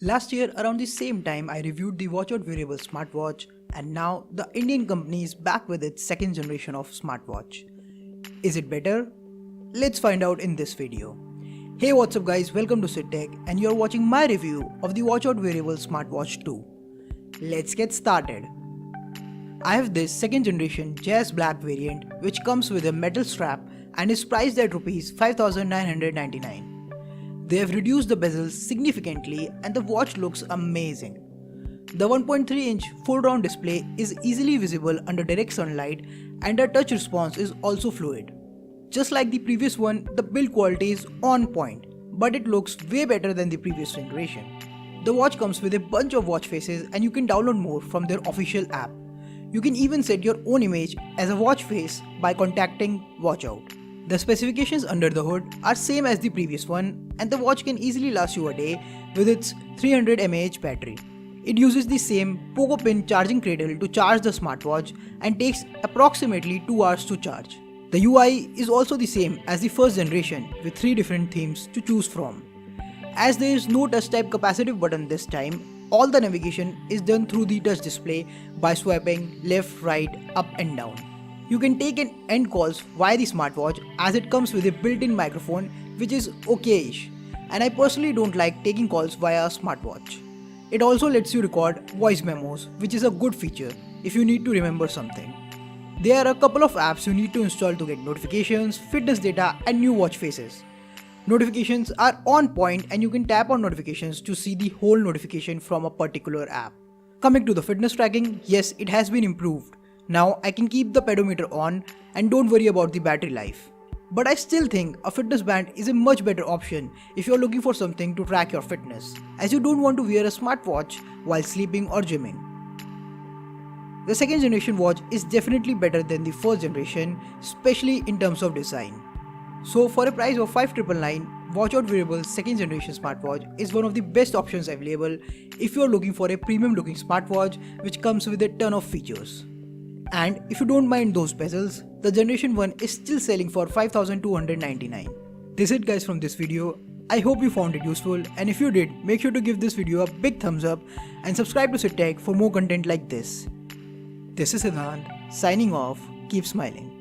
Last year around the same time I reviewed the WatchOut Wearables Smartwatch, and now the Indian company is back with its second generation of smartwatch. Is it better? Let's find out in this video. Hey, what's up guys, welcome to Sid Tech and you're watching my review of the WatchOut Wearables Smartwatch 2. Let's get started. I have this second generation Jazz Black variant which comes with a metal strap and is priced at Rs 5,999. They have reduced the bezels significantly and the watch looks amazing. The 1.3-inch full-round display is easily visible under direct sunlight and the touch response is also fluid. Just like the previous one, the build quality is on point, but it looks way better than the previous generation. The watch comes with a bunch of watch faces and you can download more from their official app. You can even set your own image as a watch face by contacting WatchOut. The specifications under the hood are same as the previous one, and the watch can easily last you a day with its 300 mAh battery. It uses the same pogo pin charging cradle to charge the smartwatch and takes approximately 2 hours to charge. The UI is also the same as the first generation with 3 different themes to choose from. As there is no touch type capacitive button this time, all the navigation is done through the touch display by swiping left, right, up and down. You can take and end calls via the smartwatch as it comes with a built-in microphone which is okay-ish, and I personally don't like taking calls via a smartwatch. It also lets you record voice memos, which is a good feature if you need to remember something. There are a couple of apps you need to install to get notifications, fitness data and new watch faces. Notifications are on point and you can tap on notifications to see the whole notification from a particular app. Coming to the fitness tracking, yes, it has been improved. Now I can keep the pedometer on and don't worry about the battery life. But I still think a fitness band is a much better option if you're looking for something to track your fitness, as you don't want to wear a smartwatch while sleeping or gymming. The second generation watch is definitely better than the first generation, especially in terms of design. So for a price of 5,999, WatchOut Wearables second generation smartwatch is one of the best options available if you're looking for a premium looking smartwatch which comes with a ton of features. And if you don't mind those bezels, the generation 1 is still selling for 5,299. This is it guys from this video. I hope you found it useful, and if you did, make sure to give this video a big thumbs up and subscribe to Sid Tech for more content like this. This is Siddhant, signing off. Keep smiling.